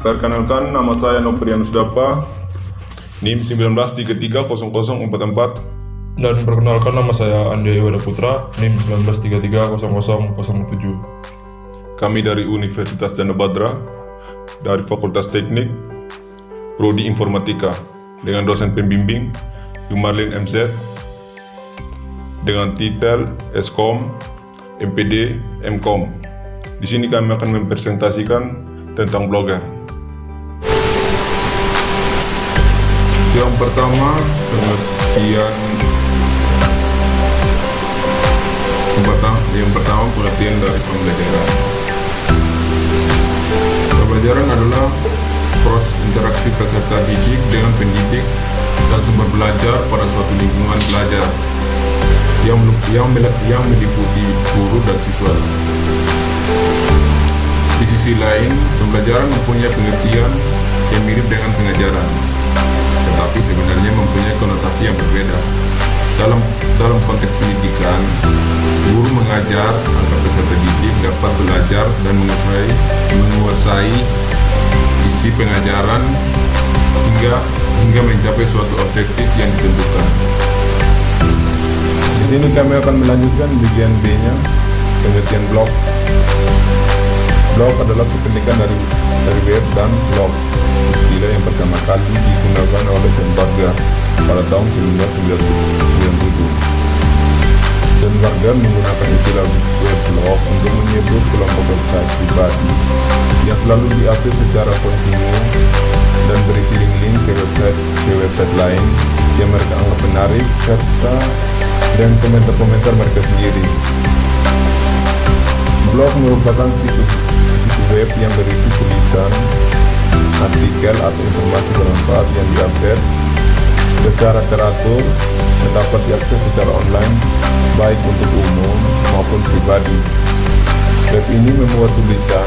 Perkenalkan, nama saya Noprianus Dapa, NIM 19330044. Dan perkenalkan, nama saya Andi Iwada Putra, NIM 19330007. Kami dari Universitas Jana Badra, dari Fakultas Teknik, Prodi Informatika, dengan dosen pembimbing Yumarlin MZ, dengan titel Eskom, MPD, Mkom. Di sini kami akan mempresentasikan tentang blogger. Yang pertama, pengertian dari pembelajaran. Pembelajaran adalah proses interaksi peserta didik dengan pendidik dan sumber belajar pada suatu lingkungan belajar yang meliputi guru dan siswa. Di sisi lain, pembelajaran mempunyai pengertian yang mirip dengan pengajaran, tetapi sebenarnya mempunyai konotasi yang berbeda. Dalam konteks pendidikan, guru mengajar agar peserta didik dapat belajar dan menguasai isi pengajaran hingga mencapai suatu objektif yang ditentukan. Di sini kami akan melanjutkan bagian B-nya, pengertian blog. Blog adalah kepemilikan dari web dan blog, istilah yang pertama kali digunakan oleh John Berger pada tahun 1997. John Berger menggunakan istilah weblog untuk menyebut kelompok website pribadi yang selalu diupdate secara kontinu dan berisi link-link ke website lain yang mereka anggap menarik, serta dan komentar-komentar mereka sendiri. Blog merupakan situs web yang berisi tulisan, artikel atau informasi bermanfaat yang diupdate secara teratur dan dapat diakses secara online, baik untuk umum maupun pribadi. Web ini memuat tulisan,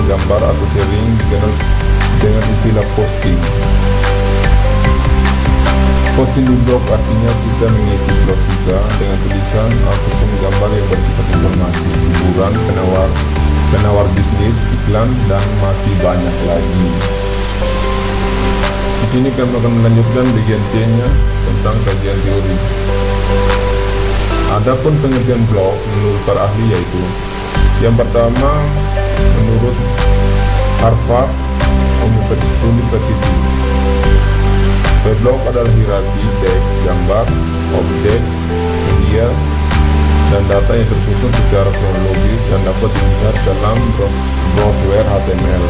gambar atau sharing dikenal dengan istilah posting. Posting di blog artinya kita mengisi blog juga dengan tulisan ataupun gambar yang bersifat informasi, hiburan, penawar bisnis, iklan, dan masih banyak lagi. Di sini kami akan melanjutkan bagian C-nya tentang kajian teori. Adapun pengertian blog menurut para ahli yaitu: yang pertama, menurut Harvard University, weblog adalah hierarki teks, gambar, objek, media, dan data yang tersusun secara kronologis dan dapat dilihat dalam browser HTML.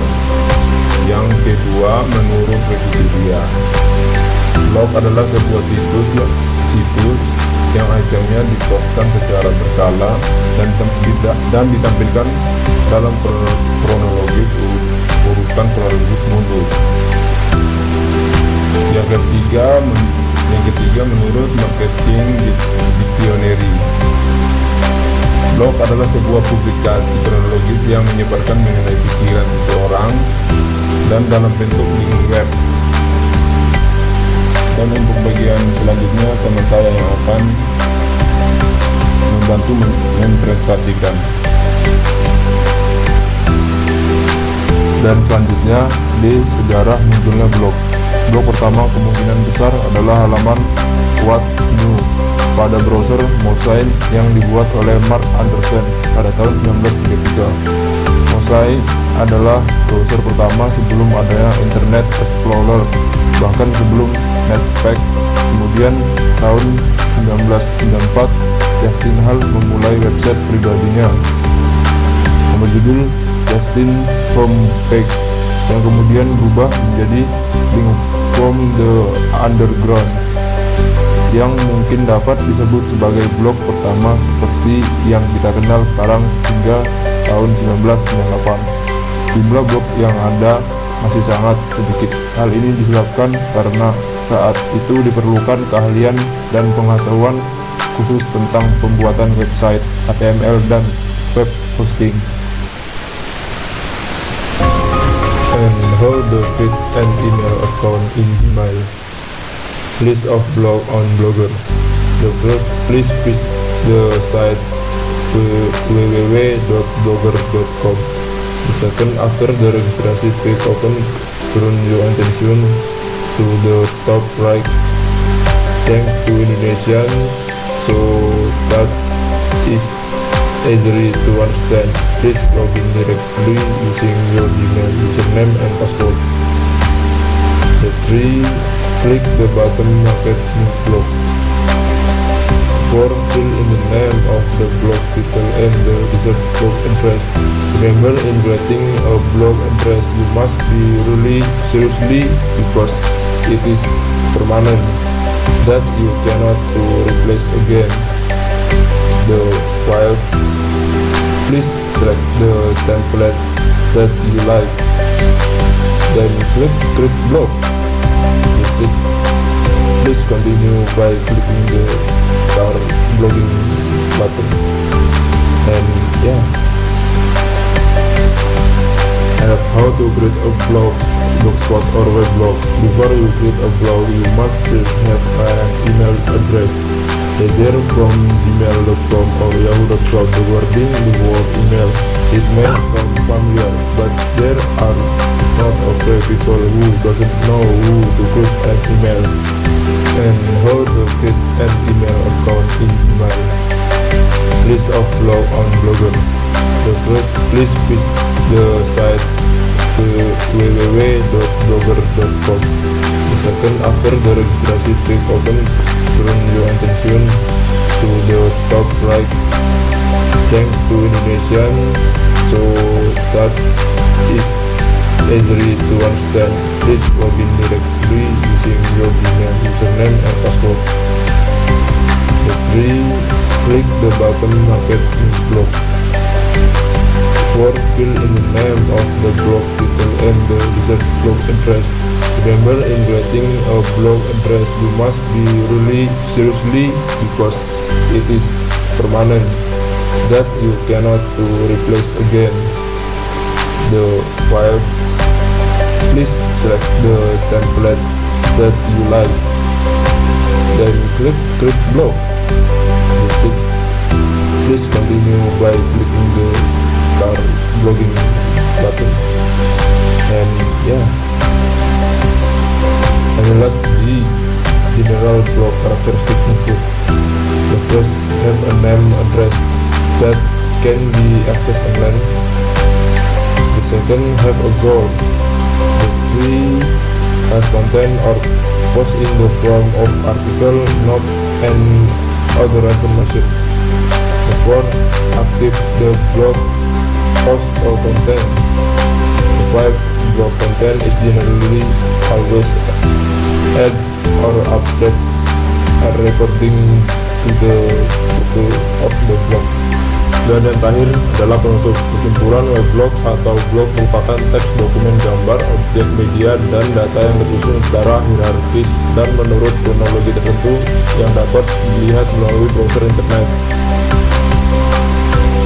Yang kedua, menurut Wikipedia, blog adalah sebuah situs yang itemnya dipostkan secara berkala dan ditampilkan dalam kronologis urutan kronologis mundur. Yang ketiga menurut Marketing Dictionary, blog adalah sebuah publikasi kronologis yang menyebarkan mengenai pikiran seseorang dan dalam bentuk link web. Dan untuk bagian selanjutnya, teman saya yang akan membantu mempresentasikan. Dan selanjutnya, di sejarah munculnya blog. Blog pertama kemungkinan besar adalah halaman What New pada browser Mosaic yang dibuat oleh Mark Anderson pada tahun 1933. Mosaic adalah browser pertama sebelum adanya Internet Explorer, bahkan sebelum Netpack. Kemudian tahun 1994, Justin Hall memulai website pribadinya berjudul Justin Homepage yang kemudian berubah menjadi Link from the Underground, yang mungkin dapat disebut sebagai blog pertama seperti yang kita kenal sekarang hingga tahun 1998. Jumlah blog yang ada masih sangat sedikit. Hal ini disebabkan karena saat itu diperlukan keahlian dan pengetahuan khusus tentang pembuatan website, HTML, dan web hosting. And how to fit an email account in my list of blog on Blogger. Please visit the site www.blogger.com. The second, after the registration page open, turn your attention to the top right. Change to Indonesian so that is easy to understand. Please log in directly using your Gmail username and password. The 3, click the button marked new blog. 4, fill in the name of the blog title and the desired blog address. Remember, in creating a blog address you must be really seriously because it is permanent, that you cannot to replace again. The 5, please select the template that you like, then click create blog. The 6, please continue by clicking the start blogging button. And yeah, and how to create a blog, blogspot or weblog. Before you create a blog, you must first have an email address, either from gmail.com or yahoo.com. The wording in the word email, it may sound familiar, but there are not a few people who doesn't know who to create an email and how to create an email account in Gmail. List of blog on Blogger. The first, please visit the site www.blogger.com. The second, after the registration page open, turn your attention to the top right. Change to Indonesian so that is easy to understand. Please log in directly using your Gmail username and password. The 3, click the button marked new blog. 4, fill in the name of the blog title and the desired blog address. Remember, in creating a blog address you must be really seriously because it is permanent, that you cannot to replace again. The 5, please select the template that you like, then click create blog. The 6, please continue by clicking the start blogging button. And yeah, and the last G, general blog characteristic info. The first, have a name address that can be accessed online. The second, have a goal. The 3, has content or post in the form of article, note and other information. The 4, active the blog post or content. The 5, blog content is generally always add or update a recording to the of the blog. Dan yang terakhir adalah penutup. Kesimpulan, weblog atau blog merupakan teks, dokumen, gambar, objek media, dan data yang tersusun secara hierarkis dan menurut kronologi tertentu yang dapat dilihat melalui browser internet.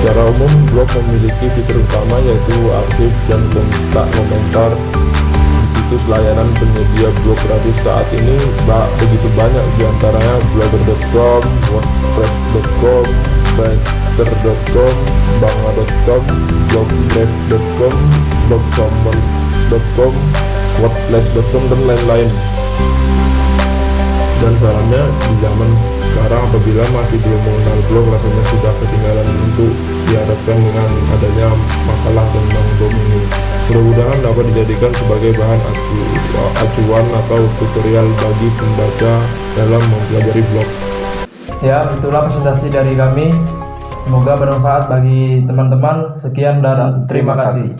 Secara umum, blog memiliki fitur utama yaitu arsip dan kontak komentar. Di situs layanan penyedia blog gratis saat ini begitu banyak, diantaranya blogger.com, wordpress.com, Banter.com, Banga.com, blogdrive.com, blogspot.com, wordpress.com, dan lain-lain. Dan sarannya, di zaman sekarang apabila masih belum mengenal blog, rasanya sudah ketinggalan untuk dihadapkan dengan adanya makalah tentang blog ini. Mudah-mudahan dapat dijadikan sebagai bahan acuan atau tutorial bagi pembaca dalam mempelajari blog. Ya, itulah presentasi dari kami. Semoga bermanfaat bagi teman-teman. Sekian dan terima kasih.